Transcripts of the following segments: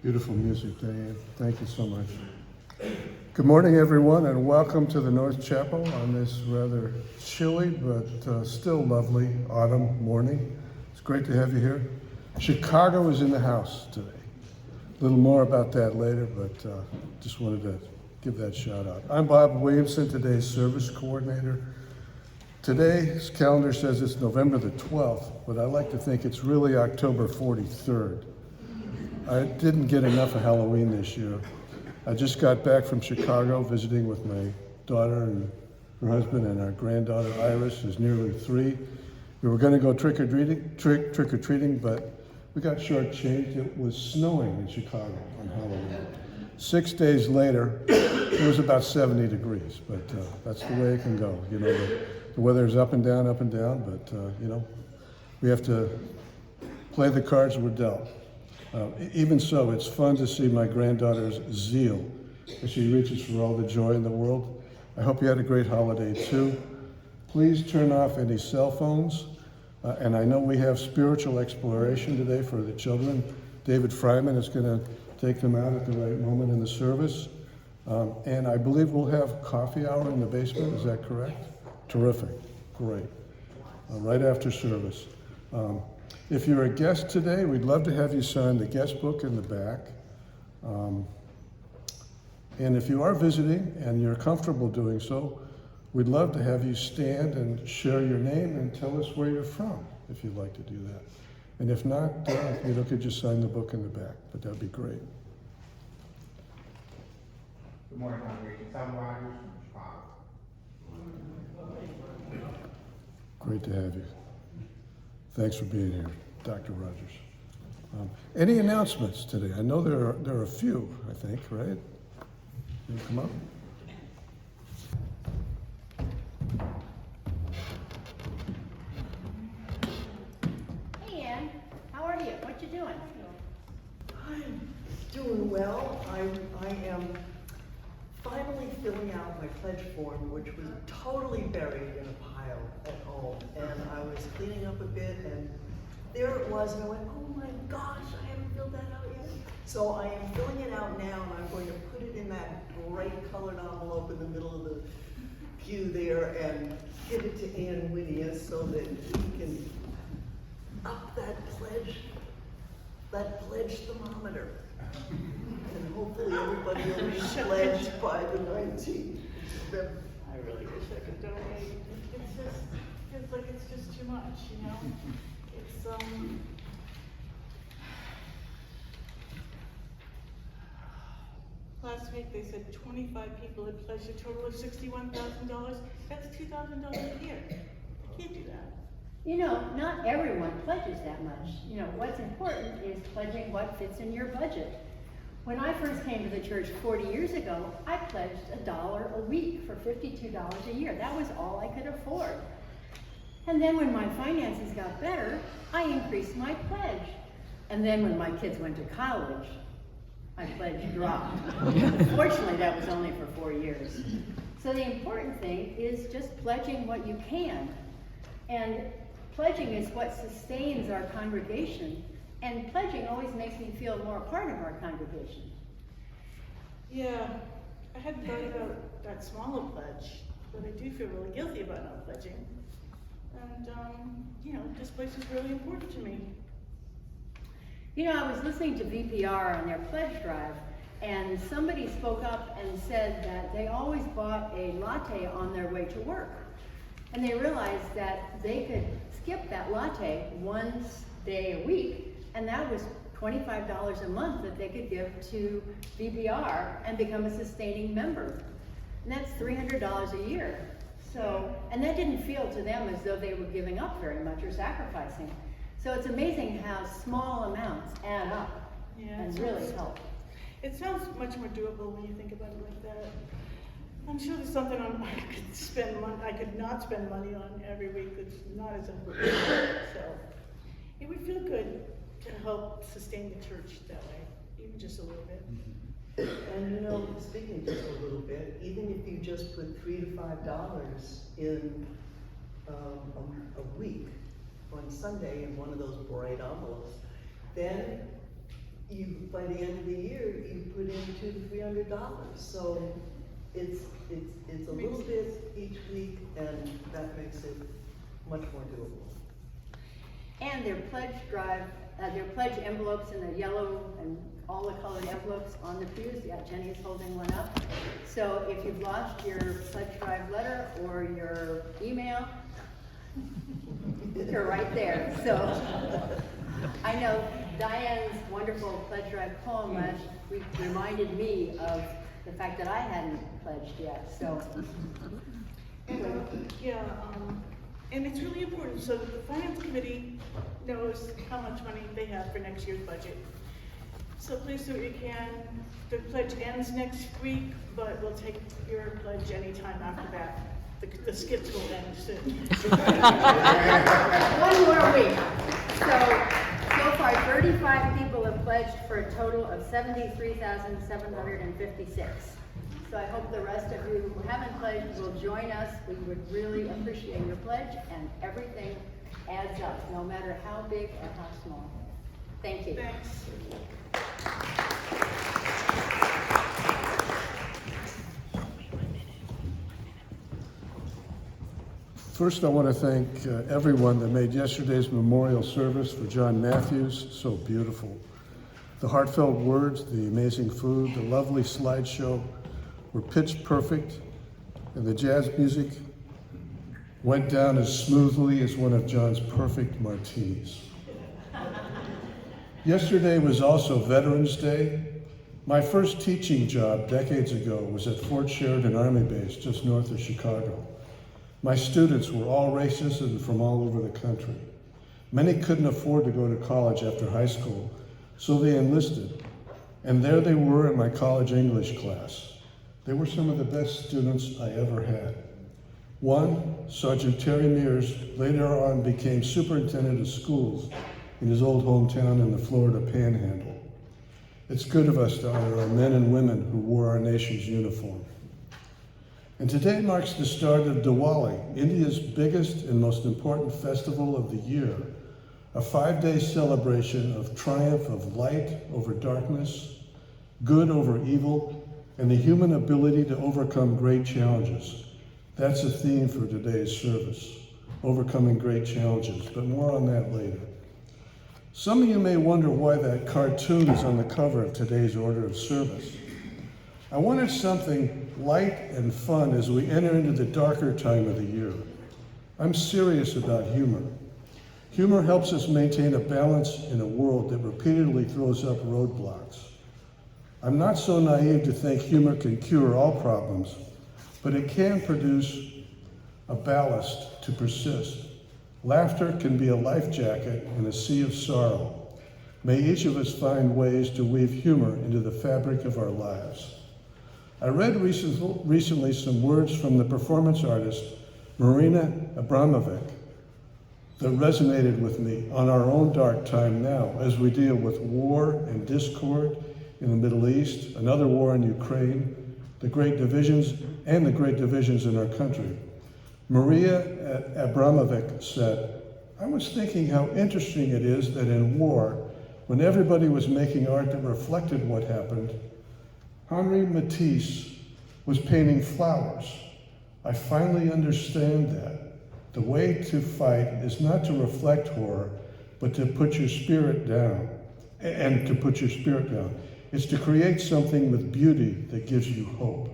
Beautiful music, Diane. Thank you so much. Good morning, everyone, and welcome to the North Chapel on this rather chilly but still lovely autumn morning. It's great to have you here. Chicago is in the house today. A little more about that later, but just wanted to give that shout out. I'm Bob Williamson, today's service coordinator. Today's calendar says it's November the 12th, but I like to think it's really October 43rd. I didn't get enough of Halloween this year. I just got back from Chicago visiting with my daughter and her husband and our granddaughter Iris, who's nearly 3. We were going to go trick-or-treating, but we got shortchanged. It was snowing in Chicago on Halloween. 6 days later, it was about 70 degrees, but that's the way it can go. You know, the weather's up and down, but you know, we have to play the cards we're dealt. Even so, it's fun to see my granddaughter's zeal as she reaches for all the joy in the world. I hope you had a great holiday too. Please turn off any cell phones. And I know we have spiritual exploration today for the children. David Fryman is going to take them out at the right moment in the service. And I believe we'll have coffee hour in the basement, is that correct? Terrific, great. Right after service. If you're a guest today, we'd love to have you sign the guest book in the back. And if you are visiting and you're comfortable doing so, we'd love to have you stand and share your name and tell us where you're from, if you'd like to do that. And if not, you could just sign the book in the back, but that'd be great. Good morning, congregation. Selwyn from Chicago. Great to have you. Thanks for being here, Dr. Rogers. Any announcements today? I know there are a few, I think, right? You come up? Hey, Ann. How are you? What you doing? I'm doing well. I am finally filling out my pledge form, which was totally buried in a pile at home. And I was cleaning up a bit, and there it was, and I went, oh my gosh, I haven't filled that out yet. So I am filling it out now, and I'm going to put it in that bright colored envelope in the middle of the pew there and give it to Ann Winnia so that we can up that pledge thermometer. And hopefully everybody will be pledged by the 19th. I really wish I could donate. It's just, feels like it's just too much, you know? It's, last week they said 25 people had pledged a total of $61,000. That's $2,000 a year. I can't do that. You know, not everyone pledges that much. You know, what's important is pledging what fits in your budget. When I first came to the church 40 years ago, I pledged $1 a week for $52 a year. That was all I could afford. And then when my finances got better, I increased my pledge. And then when my kids went to college, my pledge dropped. Fortunately, that was only for 4 years. So the important thing is just pledging what you can. And pledging is what sustains our congregation. And pledging always makes me feel more a part of our congregation. Yeah, I hadn't thought about that smaller pledge, but I do feel really guilty about not pledging. And, you know, this place is really important to me. You know, I was listening to VPR on their pledge drive, and somebody spoke up and said that they always bought a latte on their way to work. And they realized that they could skip that latte one day a week, and that was $25 a month that they could give to VPR and become a sustaining member. And that's $300 a year. So, and that didn't feel to them as though they were giving up very much or sacrificing. So it's amazing how small amounts add up and really help. It sounds much more doable when you think about it like that. I'm sure there's something I could not spend money on every week that's not as important. So it would feel good to help sustain the church that way, even just a little bit. And you know, speaking just a little bit, even if you just put $3 to $5 in a week on Sunday in one of those bright envelopes, then by the end of the year, you put in $200 to $300. So it's a little bit each week, and that makes it much more doable. And their pledge drive, their pledge envelopes in the yellow and all the colored envelopes on the pews. Yeah, Jenny is holding one up. So if you've lost your pledge drive letter or your email, you're right there. So I know Diane's wonderful pledge drive poem last week reminded me of the fact that I hadn't pledged yet. So and it's really important, so that the finance committee knows how much money they have for next year's budget. So please do what you can. The pledge ends next week, but we'll take your pledge anytime after that. The skits will end soon. one more week. So far 35 people have pledged for a total of $73,756. So I hope the rest of you who haven't pledged will join us. We would really appreciate your pledge, and everything adds up, no matter how big or how small. Thank you. Thanks. First, I want to thank everyone that made yesterday's memorial service for John Matthews so beautiful. The heartfelt words, the amazing food, the lovely slideshow were pitch perfect, and the jazz music went down as smoothly as one of John's perfect martinis. Yesterday was also Veterans Day. My first teaching job decades ago was at Fort Sheridan Army Base just north of Chicago. My students were all races and from all over the country. Many couldn't afford to go to college after high school, so they enlisted. And there they were in my college English class. They were some of the best students I ever had. One, Sergeant Terry Mears, later on became superintendent of schools in his old hometown in the Florida Panhandle. It's good of us to honor our men and women who wore our nation's uniform. And today marks the start of Diwali, India's biggest and most important festival of the year, a 5-day celebration of triumph of light over darkness, good over evil, and the human ability to overcome great challenges. That's a theme for today's service, overcoming great challenges, but more on that later. Some of you may wonder why that cartoon is on the cover of today's order of service. I wanted something light and fun as we enter into the darker time of the year. I'm serious about humor. Humor helps us maintain a balance in a world that repeatedly throws up roadblocks. I'm not so naive to think humor can cure all problems, but it can produce a ballast to persist. Laughter can be a life jacket in a sea of sorrow. May each of us find ways to weave humor into the fabric of our lives. I read recently some words from the performance artist Marina Abramovic that resonated with me on our own dark time now as we deal with war and discord in the Middle East, another war in Ukraine, the great divisions in our country. Maria Abramovic said, "I was thinking how interesting it is that in war, when everybody was making art that reflected what happened, Henri Matisse was painting flowers. I finally understand that. The way to fight is not to reflect horror, but to put your spirit down, It's to create something with beauty that gives you hope."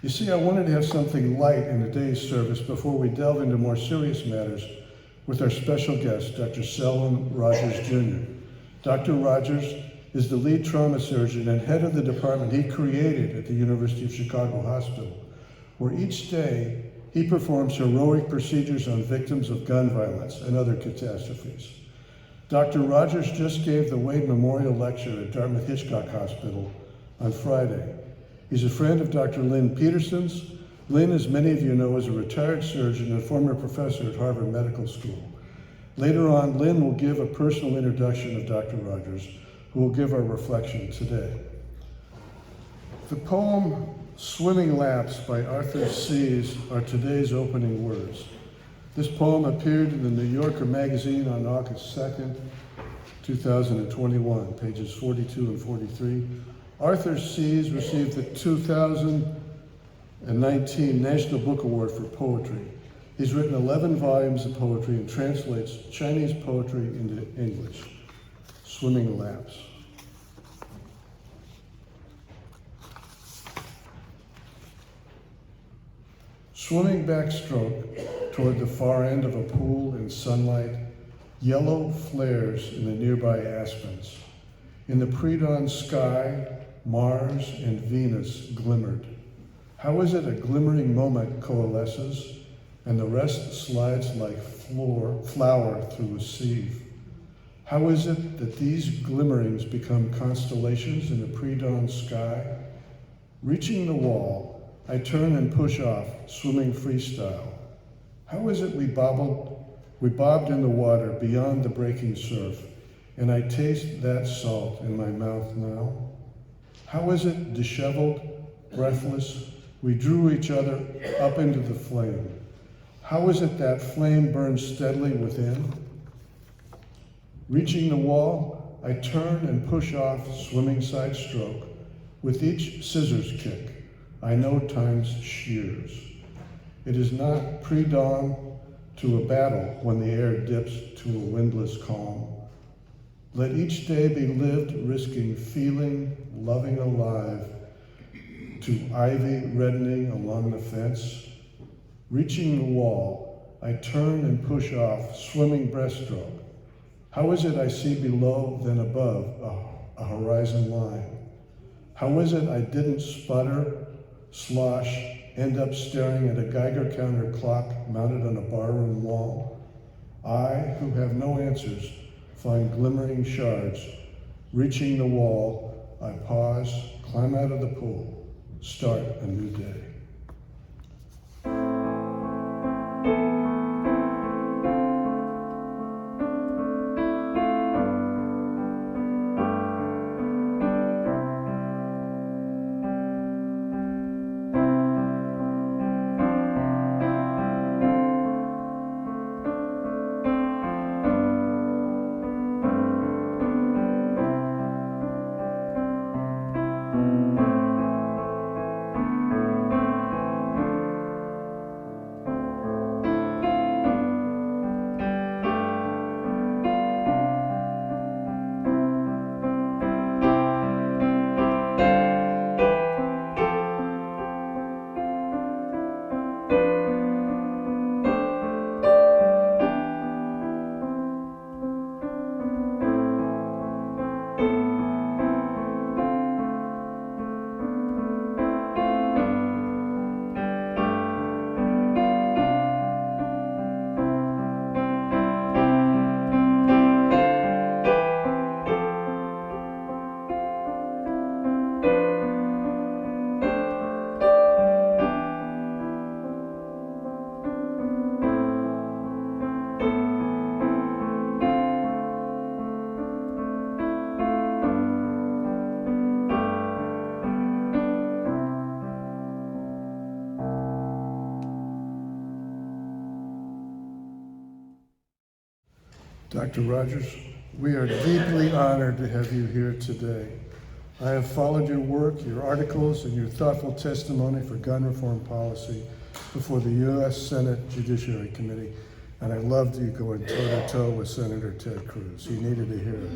You see, I wanted to have something light in today's service before we delve into more serious matters with our special guest, Dr. Selwyn Rogers Jr. Dr. Rogers is the lead trauma surgeon and head of the department he created at the University of Chicago Hospital, where each day he performs heroic procedures on victims of gun violence and other catastrophes. Dr. Rogers just gave the Wade Memorial Lecture at Dartmouth-Hitchcock Hospital on Friday. He's a friend of Dr. Lynn Peterson's. Lynn, as many of you know, is a retired surgeon and former professor at Harvard Medical School. Later on, Lynn will give a personal introduction of Dr. Rogers, who will give our reflection today. The poem Swimming Laps by Arthur Sees are today's opening words. This poem appeared in the New Yorker magazine on August 2nd. 2021, pages 42 and 43. Arthur Sees received the 2019 National Book Award for Poetry. He's written 11 volumes of poetry and translates Chinese poetry into English. Swimming Laps. Swimming backstroke toward the far end of a pool in sunlight, yellow flares in the nearby aspens. In the pre-dawn sky, Mars and Venus glimmered. How is it a glimmering moment coalesces, and the rest slides like flour through a sieve? How is it that these glimmerings become constellations in the pre-dawn sky? Reaching the wall, I turn and push off, swimming freestyle. How is it we bobbed in the water beyond the breaking surf, and I taste that salt in my mouth now? How is it, disheveled, breathless, we drew each other up into the flame? How is it that flame burns steadily within? Reaching the wall, I turn and push off, swimming side stroke. With each scissors kick, I know time's shears. It is not pre-dawn to a battle when the air dips to a windless calm. Let each day be lived risking feeling, loving alive, to ivy reddening along the fence. Reaching the wall, I turn and push off, swimming breaststroke. How is it I see below than above a horizon line? How is it I didn't sputter, slosh, end up staring at a Geiger counter clock mounted on a barroom wall? I, who have no answers, find glimmering shards. Reaching the wall, I pause, climb out of the pool, start a new day. Dr. Rogers, we are deeply honored to have you here today. I have followed your work, your articles, and your thoughtful testimony for gun reform policy before the U.S. Senate Judiciary Committee, and I loved you going toe-to-toe with Senator Ted Cruz. He needed to hear it.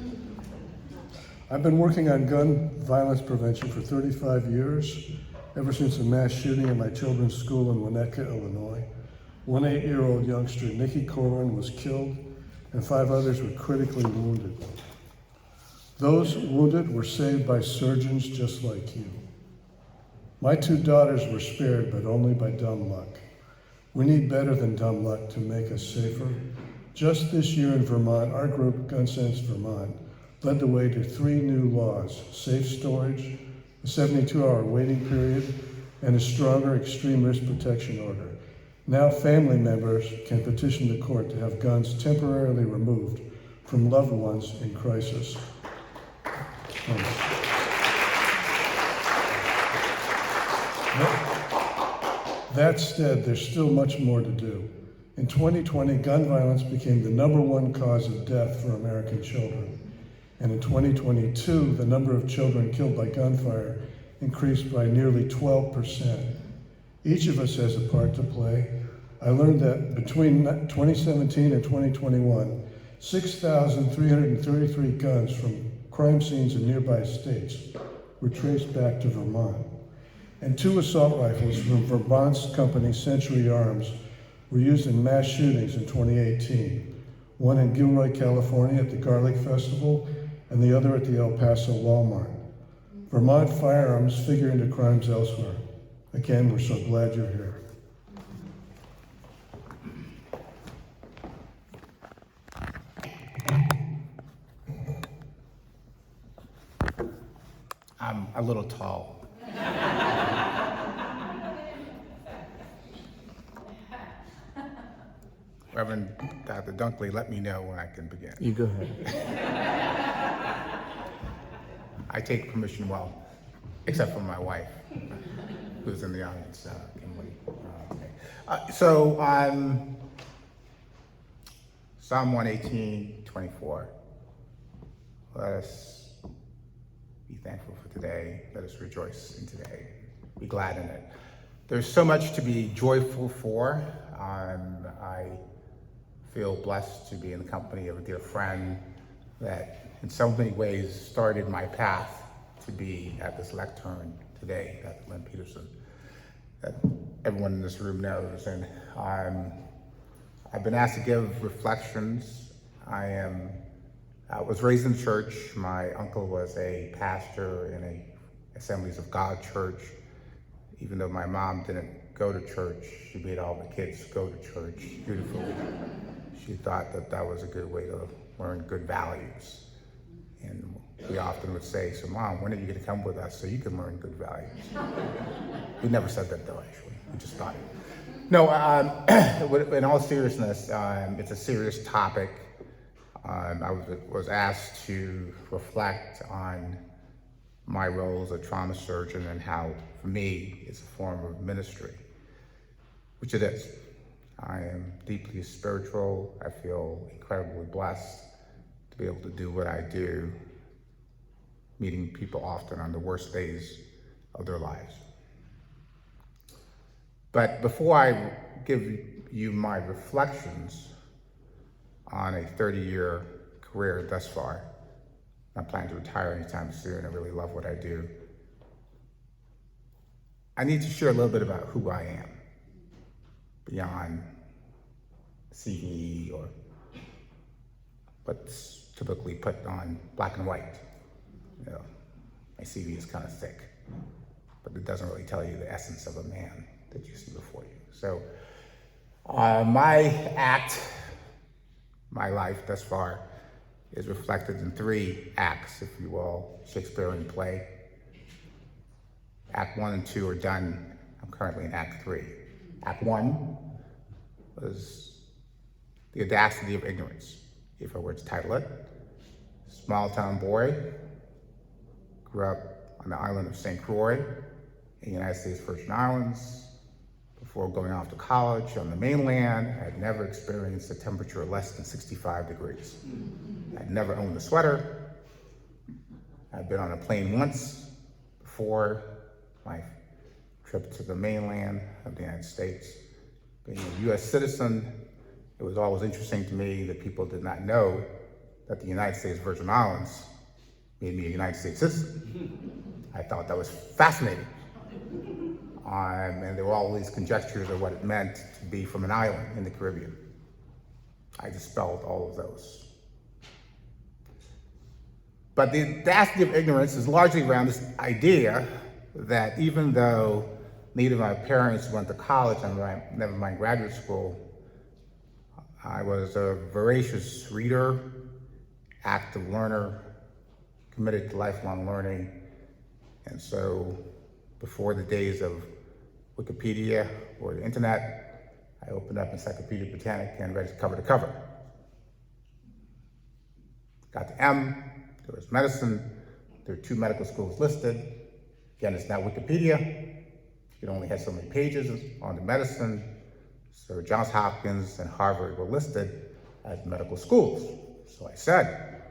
I've been working on gun violence prevention for 35 years, ever since a mass shooting at my children's school in Winnetka, Illinois. One 8-year-old youngster, Nikki Corwin, was killed, and 5 others were critically wounded. Those wounded were saved by surgeons just like you. My 2 daughters were spared, but only by dumb luck. We need better than dumb luck to make us safer. Just this year in Vermont, our group, Gun Sense Vermont, led the way to 3 new laws: safe storage, a 72-hour waiting period, and a stronger extreme risk protection order. Now family members can petition the court to have guns temporarily removed from loved ones in crisis. That said, there's still much more to do. In 2020, gun violence became the #1 cause of death for American children. And in 2022, the number of children killed by gunfire increased by nearly 12%. Each of us has a part to play. I learned that between 2017 and 2021, 6,333 guns from crime scenes in nearby states were traced back to Vermont. And 2 assault rifles from Vermont's company Century Arms were used in mass shootings in 2018. One in Gilroy, California at the Garlic Festival, and the other at the El Paso Walmart. Vermont firearms figure into crimes elsewhere. Again, we're so glad you're here. I'm a little tall. Reverend Dr. Dunkley, let me know when I can begin. You go ahead. I take permission well, except for my wife, who's in the audience, Kimberly. Okay. Psalm 118:24. Let us be thankful for today. Let us rejoice in today. Be glad in it. There's so much to be joyful for. I feel blessed to be in the company of a dear friend that in so many ways started my path to be at this lectern today, Dr. Lynn Peterson, that everyone in this room knows. And I've been asked to give reflections. I was raised in church. My uncle was a pastor in a Assemblies of God church. Even though my mom didn't go to church, she made all the kids go to church dutifully. She thought that that was a good way to learn good values. And we often would say, so Mom, when are you going to come with us so you can learn good values? We never said that though, actually. We just thought it. No, in all seriousness, it's a serious topic. I was asked to reflect on my role as a trauma surgeon and how, for me, it's a form of ministry, which it is. I am deeply spiritual. I feel incredibly blessed to be able to do what I do, meeting people often on the worst days of their lives. But before I give you my reflections on a 30-year career thus far, I'm not planning to retire anytime soon. I really love what I do. I need to share a little bit about who I am beyond CV or what's typically put on black and white. You know, my CV is kind of thick, but it doesn't really tell you the essence of a man that you see before you. So my life thus far is reflected in 3 acts, if you will, Shakespearean play. Act 1 and 2 are done. I'm currently in Act 3. Act 1 was The Audacity of Ignorance, if I were to title it. Small town boy, grew up on the island of St. Croix in the United States Virgin Islands. Before going off to college on the mainland, I had never experienced a temperature less than 65 degrees. I'd never owned a sweater. I'd been on a plane once before my trip to the mainland of the United States. Being a US citizen, it was always interesting to me that people did not know that the United States Virgin Islands made me a United States citizen. I thought that was fascinating. And there were all these conjectures of what it meant to be from an island in the Caribbean. I dispelled all of those. But the audacity of ignorance is largely around this idea that even though neither of my parents went to college and never mind graduate school, I was a voracious reader, active learner, committed to lifelong learning. And so before the days of Wikipedia or the internet, I opened up Encyclopedia Britannica and read it cover to cover. Got to M, there was medicine. There are 2 medical schools listed. Again, it's not Wikipedia. It only has so many pages on the medicine. So Johns Hopkins and Harvard were listed as medical schools. So I said,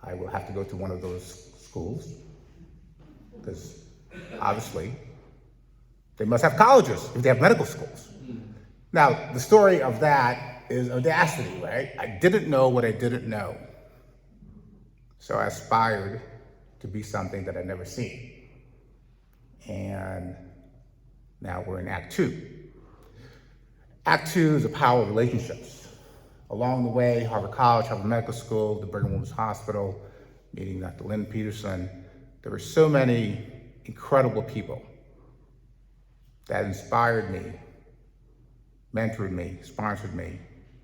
I will have to go to one of those schools, because obviously they must have colleges if they have medical schools. Now, the story of that is audacity, right? I didn't know what I didn't know. So I aspired to be something that I'd never seen. And now we're in Act 2. Act 2 is the power of relationships. Along the way, Harvard College, Harvard Medical School, the Brigham Women's Hospital, meeting Dr. Lynn Peterson, there were so many incredible people that inspired me, mentored me, sponsored me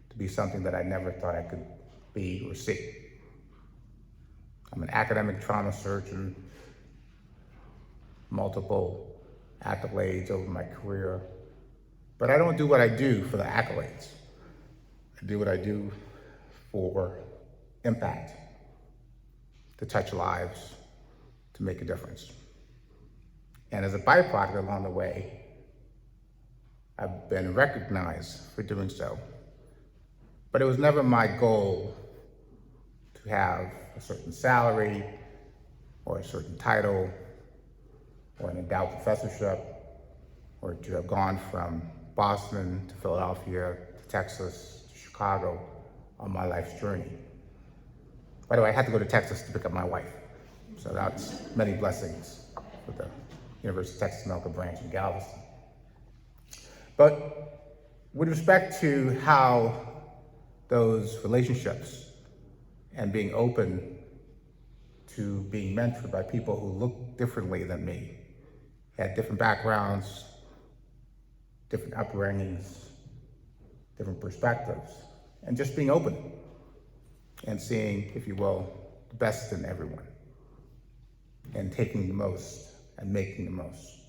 to be something that I never thought I could be or see. I'm an academic trauma surgeon, multiple accolades over my career, but I don't do what I do for the accolades. I do what I do for impact, to touch lives, to make a difference. And as a byproduct along the way, I've been recognized for doing so. But it was never my goal to have a certain salary or a certain title or an endowed professorship or to have gone from Boston to Philadelphia to Texas to Chicago on my life's journey. By the way, I had to go to Texas to pick up my wife. So that's many blessings for the University of Texas Medical Branch in Galveston. But with respect to how those relationships and being open to being mentored by people who look differently than me, had different backgrounds, different upbringings, different perspectives, and just being open and seeing, if you will, the best in everyone and taking the most and making the most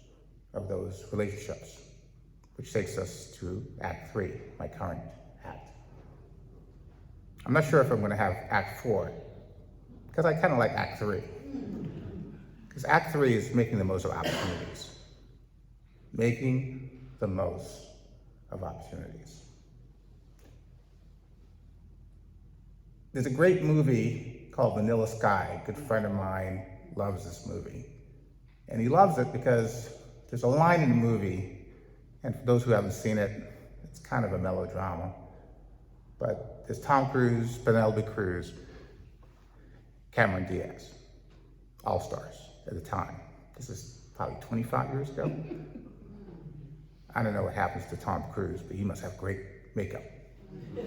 of those relationships, which takes us to Act 3, my current act. I'm not sure if I'm going to have Act 4, because I kind of like Act 3. Because Act 3 is making the most of opportunities. Making the most of opportunities. There's a great movie called Vanilla Sky. A good friend of mine loves this movie. And he loves it because there's a line in the movie, and for those who haven't seen it, it's kind of a melodrama. But there's Tom Cruise, Penelope Cruz, Cameron Diaz, all-stars at the time. This is probably 25 years ago. I don't know what happens to Tom Cruise, but he must have great makeup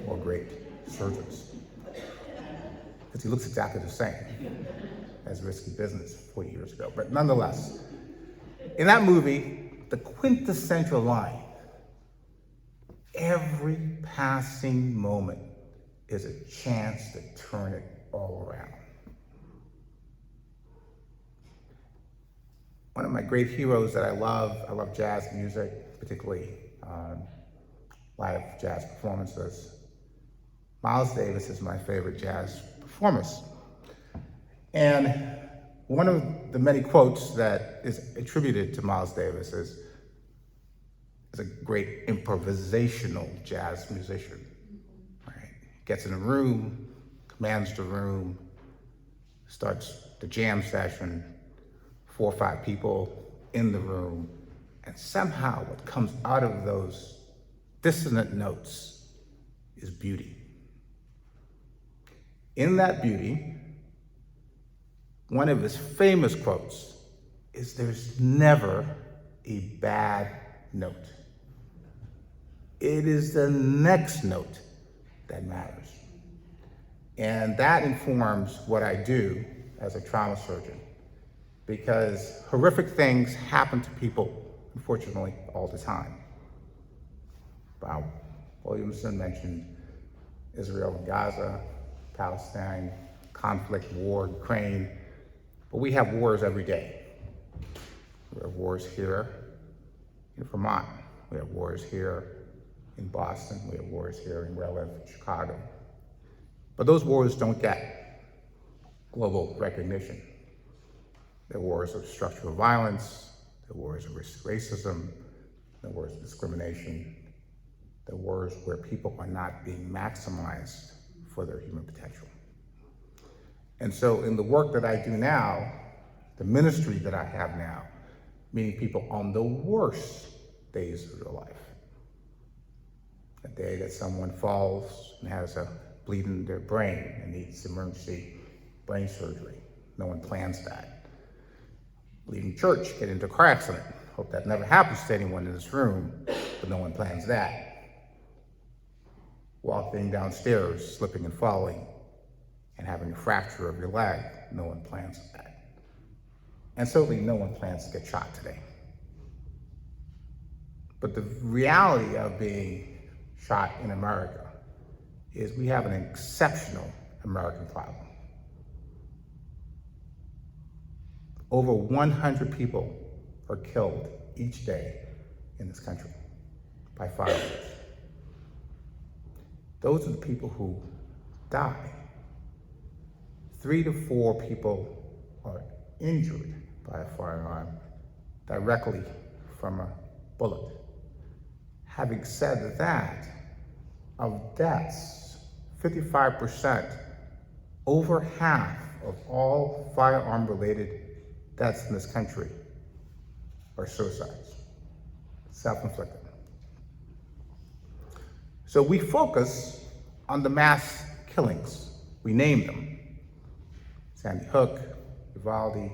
or great surgeons, because he looks exactly the same as Risky Business 40 years ago. But nonetheless, in that movie, the quintessential line, every passing moment is a chance to turn it all around. One of my great heroes that I love jazz music, particularly live jazz performances. Miles Davis is my favorite jazz performance. And one of the many quotes that is attributed to Miles Davis is a great improvisational jazz musician. Right? Gets in a room, commands the room, starts the jam session, 4 or 5 people in the room, and somehow what comes out of those dissonant notes is beauty. In that beauty, one of his famous quotes is, "There's never a bad note. It is the next note that matters." And that informs what I do as a trauma surgeon, because horrific things happen to people, unfortunately, all the time. Bob Williamson mentioned Israel and Gaza, Palestine, conflict, war, Ukraine, but we have wars every day. We have wars here in Vermont. We have wars here in Boston. We have wars here in where I live, Chicago. But those wars don't get global recognition. They're wars of structural violence, they're wars of racism, they're wars of discrimination, they're wars where people are not being maximized for their human potential. And so in the work that I do now, the ministry that I have now, meeting people on the worst days of their life. A day that someone falls and has a bleed in their brain and needs emergency brain surgery. No one plans that. Leaving church, get into a car accident. Hope that never happens to anyone in this room, but no one plans that. Walking downstairs, slipping and falling, and having a fracture of your leg. No one plans that. And certainly no one plans to get shot today. But the reality of being shot in America is we have an exceptional American problem. Over 100 people are killed each day in this country by firearms. Those are the people who die. 3 to 4 people are injured by a firearm directly from a bullet. Having said that, of deaths, 55%, over half of all firearm-related deaths in this country are suicides, self-inflicted. So we focus on the mass killings. We name them. Sandy Hook, Uvalde,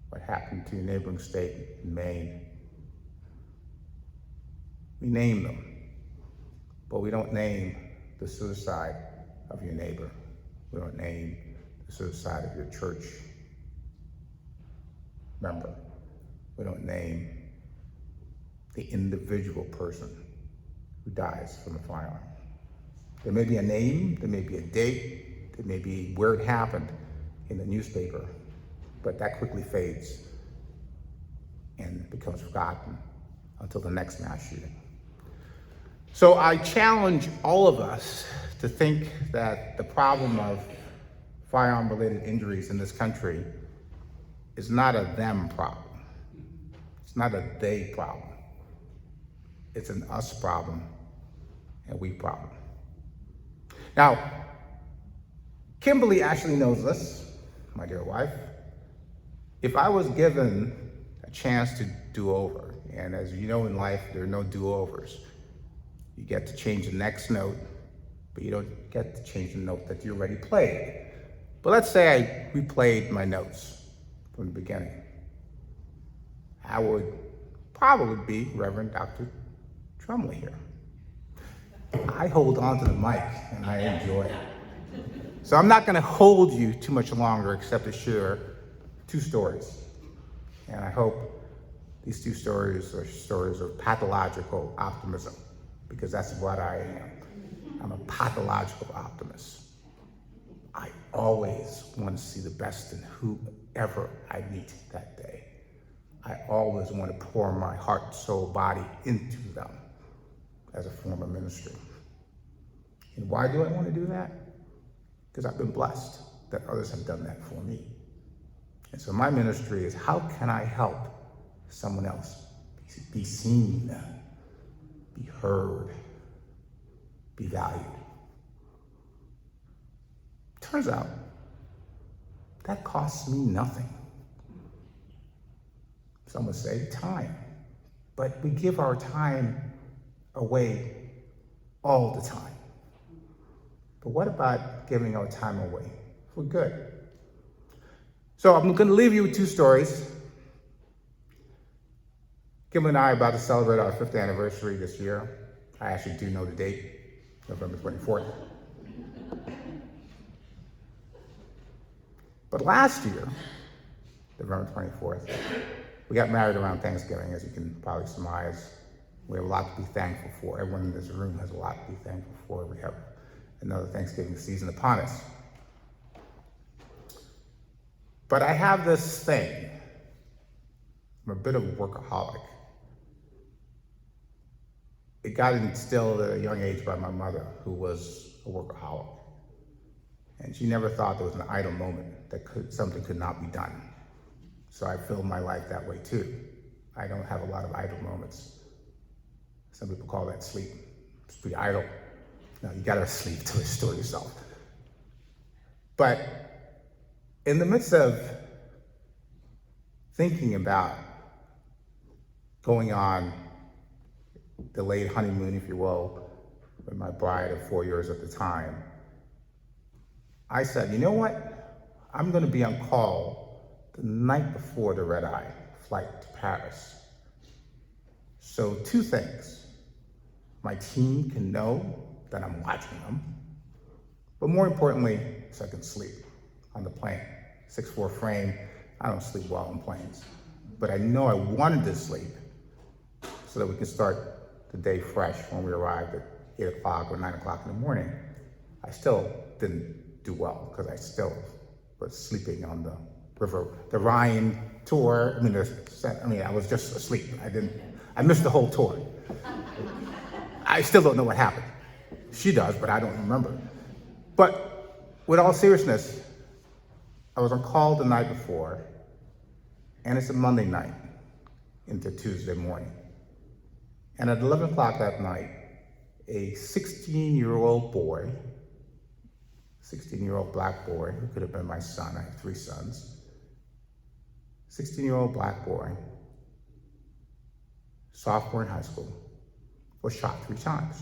what happened to your neighboring state in Maine. We name them, but we don't name the suicide of your neighbor. We don't name the suicide of your church member. We don't name the individual person who dies from a firearm. There may be a name, there may be a date, there may be where it happened in the newspaper, but that quickly fades and becomes forgotten until the next mass shooting. So I challenge all of us to think that the problem of firearm-related injuries in this country is not a them problem. It's not a they problem. It's an us problem and we problem. Now, Kimberly actually knows this, my dear wife. If I was given a chance to do over, and as you know in life, there are no do-overs. You get to change the next note, but you don't get to change the note that you already played. But let's say I replayed my notes from the beginning. I would probably be Reverend Dr. Trumley here. I hold on to the mic and I enjoy it. So I'm not gonna hold you too much longer except to share 2 stories. And I hope these 2 stories are stories of pathological optimism, because that's what I am. I'm a pathological optimist. I always want to see the best in whoever I meet that day. I always want to pour my heart, soul, body into them as a form of ministry. And why do I want to do that? Because I've been blessed that others have done that for me. And so my ministry is, how can I help someone else be seen, be heard, be valued? Turns out that costs me nothing. Some would say time, but we give our time away all the time. But what about giving our time away for good? So I'm going to leave you with 2 stories. Kim and I are about to celebrate our 5th anniversary this year. I actually do know the date, November 24th. But last year, November 24th, we got married around Thanksgiving, as you can probably surmise. We have a lot to be thankful for. Everyone in this room has a lot to be thankful for. We have another Thanksgiving season upon us. But I have this thing. I'm a bit of a workaholic. It got instilled at a young age by my mother, who was a workaholic. And she never thought there was an idle moment that something could not be done. So I filled my life that way too. I don't have a lot of idle moments. Some people call that sleep. It's pretty idle. No, you gotta sleep to restore yourself. But in the midst of thinking about going on delayed honeymoon, if you will, with my bride of 4 years at the time, I said, you know what? I'm gonna be on call the night before the red-eye flight to Paris. So 2 things. My team can know that I'm watching them, but more importantly, so I can sleep on the plane. 6'4" frame, I don't sleep well on planes. But I know I wanted to sleep so that we can start the day fresh when we arrived at 8 o'clock or 9 o'clock in the morning. I still didn't do well because I still was sleeping on the river, the Rhine tour. I was just asleep. I missed the whole tour. I still don't know what happened. She does, but I don't remember. But with all seriousness, I was on call the night before, and it's a Monday night into Tuesday morning. And at 11 o'clock that night, a 16-year-old boy, 16-year-old black boy, who could have been my son, I have 3 sons, 16-year-old black boy, sophomore in high school, was shot 3 times.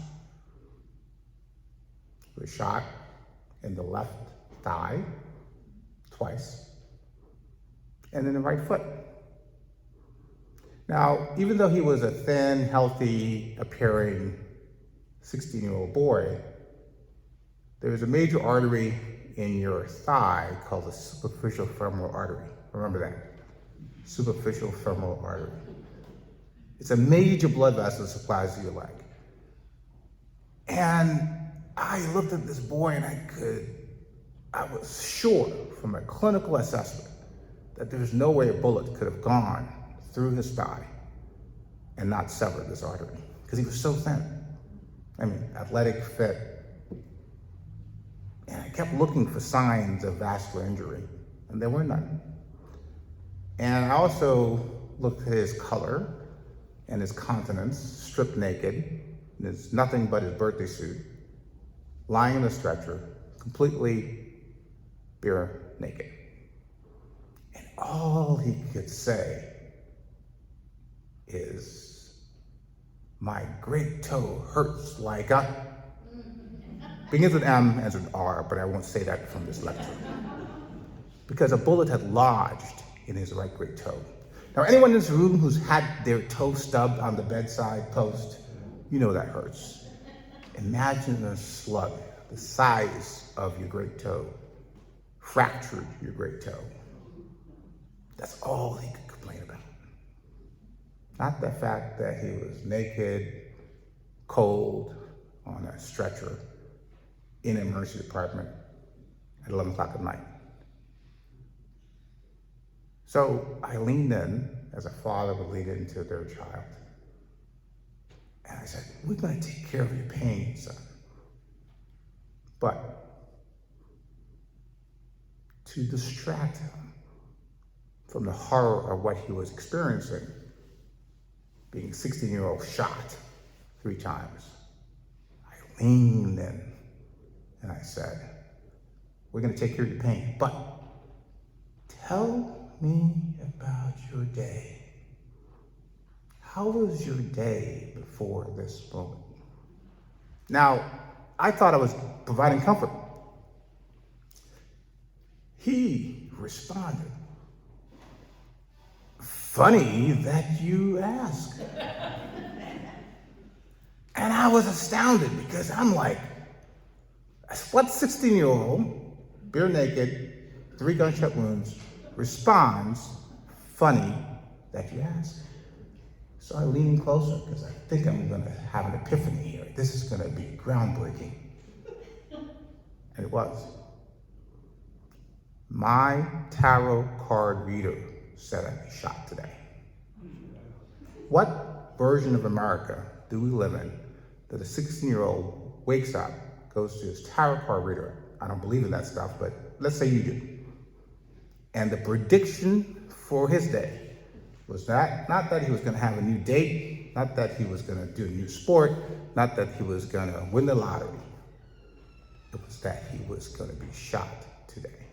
He was shot in the left thigh twice, and in the right foot. Now, even though he was a thin, healthy appearing 16-year-old boy, there's a major artery in your thigh called the superficial femoral artery. Remember that? Superficial femoral artery. It's a major blood vessel that supplies to your leg. And I looked at this boy and I was sure from a clinical assessment that there's no way a bullet could have gone through his thigh and not severed this artery, because he was so thin. Athletic, fit. And I kept looking for signs of vascular injury, and there were none. And I also looked at his color and his countenance, stripped naked, and there's nothing but his birthday suit, lying in a stretcher, completely bare naked. And all he could say is, "My great toe hurts like a..." Begins with M, ends with R, but I won't say that from this lecture. Because a bullet had lodged in his right great toe. Now, anyone in this room who's had their toe stubbed on the bedside post, you know that hurts. Imagine a slug the size of your great toe fractured your great toe. That's all he could complain about. Not the fact that he was naked, cold, on a stretcher in an emergency department at 11 o'clock at night. So I leaned in, as a father would lean into their child, and I said, "We're gonna take care of your pain, son. But to distract him from the horror of what he was experiencing, being a 16-year-old shot 3 times, I leaned in and I said, we're gonna take care of your pain, but tell me about your day. How was your day before this moment?" Now, I thought I was providing comfort. He responded, "Funny that you ask." And I was astounded, because I'm like, what 16-year-old, bare naked, 3 gunshot wounds, responds, "Funny that you ask"? So I leaned in closer, because I think I'm gonna have an epiphany here. This is gonna be groundbreaking. And it was. My tarot card reader said I'd be shot today. What version of America do we live in that a 16-year-old wakes up, goes to his tarot card reader? I don't believe in that stuff, but let's say you do. And the prediction for his day was not that he was gonna have a new date, not that he was gonna do a new sport, not that he was gonna win the lottery. It was that he was gonna be shot today.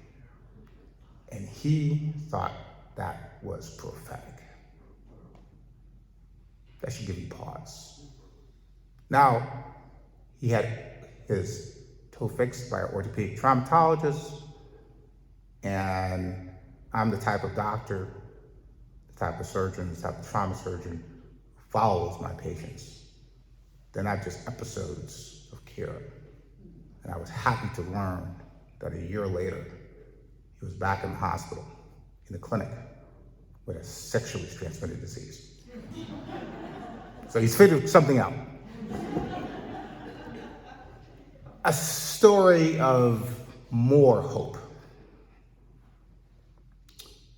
And he thought that was prophetic. That should give you pause. Now, he had his toe fixed by an orthopedic traumatologist, and I'm the type of doctor, the type of surgeon, the type of trauma surgeon who follows my patients. They're not just episodes of care. And I was happy to learn that a year later, he was back in the hospital, in the clinic, with a sexually transmitted disease. So he's figured something out. A story of more hope.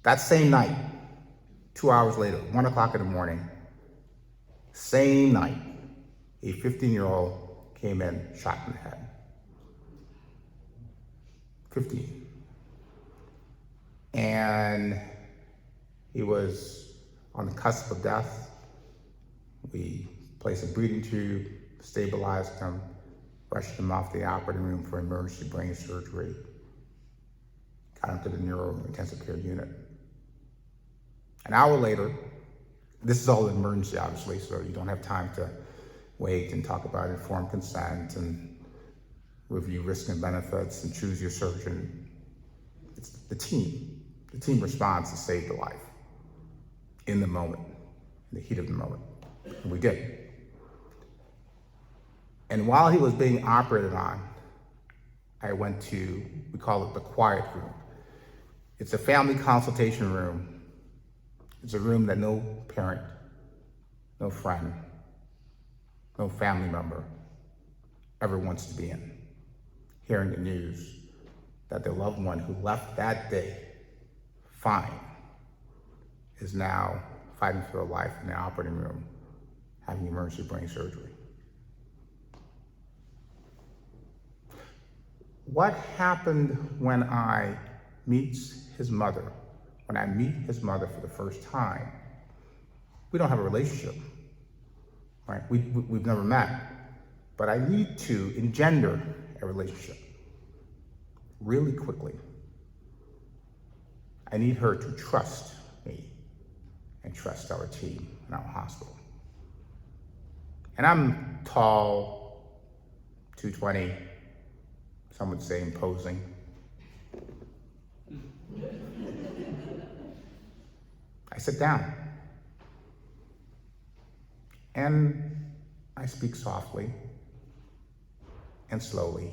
That same night, 2 hours later, 1 o'clock in the morning, same night, a 15-year-old came in, shot in the head. 15. And he was on the cusp of death. We placed a breathing tube, stabilized him, rushed him off the operating room for emergency brain surgery, got him to the neuro intensive care unit. An hour later, this is all an emergency, obviously, so you don't have time to wait and talk about informed consent and review risk and benefits and choose your surgeon. It's the team. The team responds to save the life in the moment, in the heat of the moment. And we did. And while he was being operated on, I went to, we call it the quiet room. It's a family consultation room. It's a room that no parent, no friend, no family member ever wants to be in. Hearing the news that their loved one who left that day fine is now fighting for their life in the operating room, having emergency brain surgery. What happened when I meet his mother for the first time? We don't have a relationship, right? We've never met, but I need to engender a relationship really quickly. I need her to trust me and trust our team in our hospital. And I'm tall, 220, some would say imposing. I sit down and I speak softly and slowly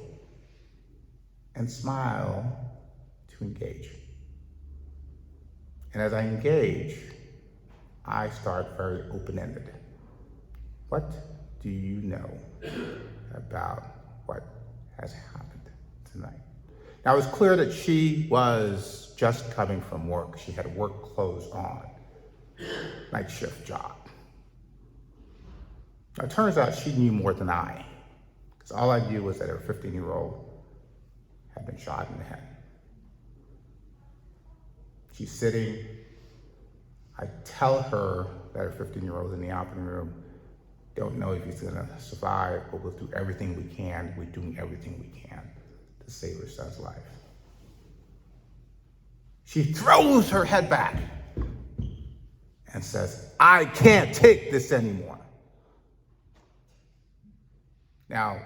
and smile to engage. And as I engage, I start very open-ended. What do you know about what has happened tonight? Now, it was clear that she was just coming from work. She had work clothes on, night shift job. Now, it turns out she knew more than I, because all I knew was that her 15-year-old had been shot in the head. She's sitting. I tell her that her 15-year-old in the operating room, don't know if he's gonna survive, but we'll do everything we can. We're doing everything we can to save her son's life. She throws her head back and says, I can't take this anymore. Now,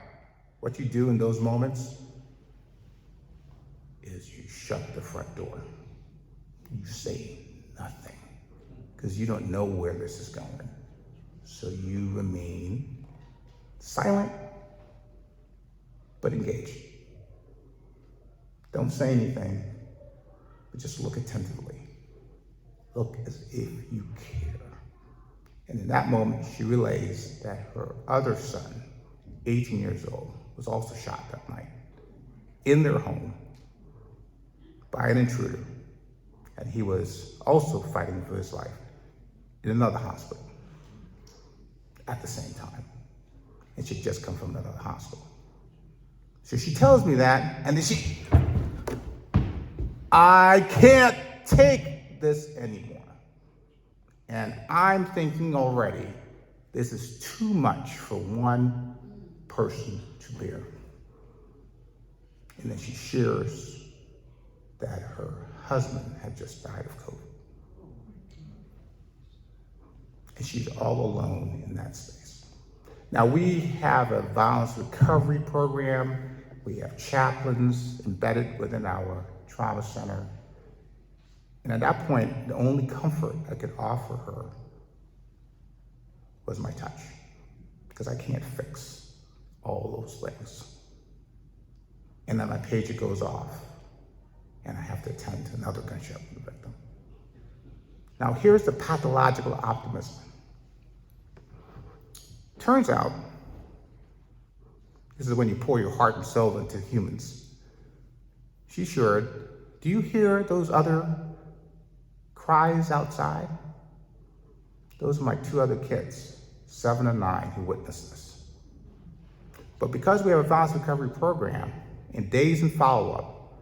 what you do in those moments is you shut the front door. You say nothing, because you don't know where this is going. So you remain silent, but engaged. Don't say anything, but just look attentively. Look as if you care. And in that moment, she relays that her other son, 18 years old, was also shot that night in their home by an intruder. And he was also fighting for his life in another hospital at the same time. And she'd just come from another hospital. So she tells me that, and then I can't take this anymore. And I'm thinking already, this is too much for one person to bear. And then she shares that her husband had just died of COVID. And she's all alone in that space. Now, we have a violence recovery program. We have chaplains embedded within our trauma center. And at that point, the only comfort I could offer her was my touch, because I can't fix all those things. And then my pager goes off, and I have to attend to another gunshot wound victim. Now, here's the pathological optimism. Turns out, this is when you pour your heart and soul into humans. She shared, do you hear those other cries outside? Those are my two other kids, 7 and 9, who witnessed this. But because we have a violence recovery program, in days and follow-up,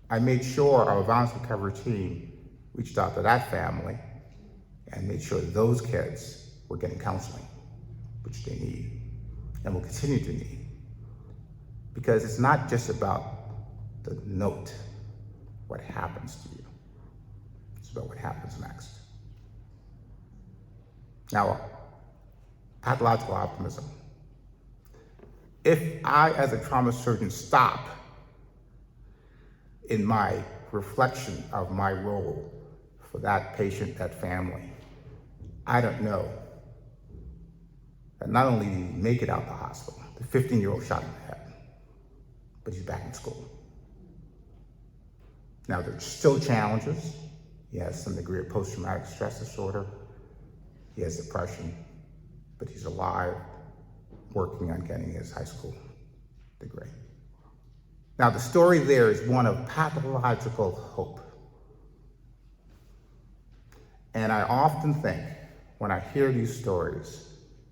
I made sure our violence recovery team reached out to that family and made sure those kids were getting counseling, which they need and will continue to need. Because it's not just about the note, what happens to you. It's about what happens next. Now, pathological optimism. If I, as a trauma surgeon, stop in my reflection of my role for that patient, that family, I don't know that not only did he make it out of the hospital, the 15-year-old shot in the head, but he's back in school. Now, there's still challenges. He has some degree of post-traumatic stress disorder. He has depression, but he's alive, working on getting his high school degree. Now, the story there is one of pathological hope. And I often think, when I hear these stories,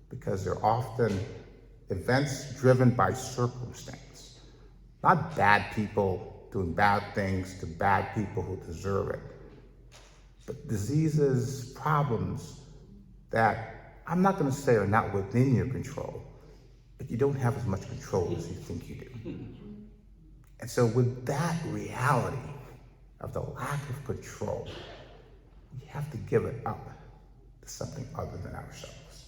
because they're often events driven by circumstance, not bad people doing bad things to bad people who deserve it, but diseases, problems that I'm not going to say are not within your control, but you don't have as much control as you think you do. And so with that reality of the lack of control, we have to give it up to something other than ourselves.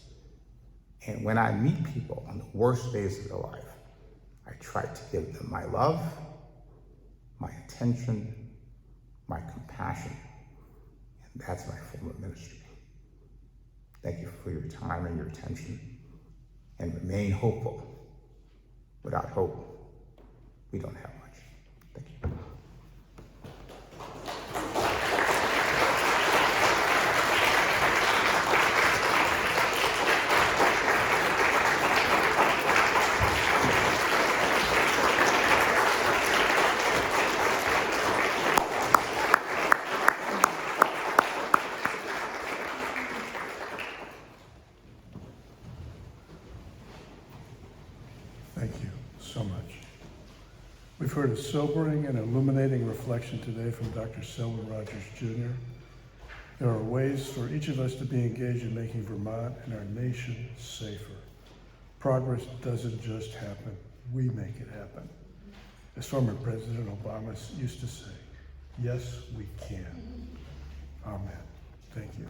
And when I meet people on the worst days of their life, I try to give them my love, my attention, my compassion, and that's my form of ministry. Thank you for your time and your attention, and remain hopeful. Without hope, we don't have much. Thank you. Thank you so much. We've heard a sobering and illuminating reflection today from Dr. Selwyn Rogers, Jr. There are ways for each of us to be engaged in making Vermont and our nation safer. Progress doesn't just happen, we make it happen. As former President Obama used to say, yes, we can. Amen. Thank you.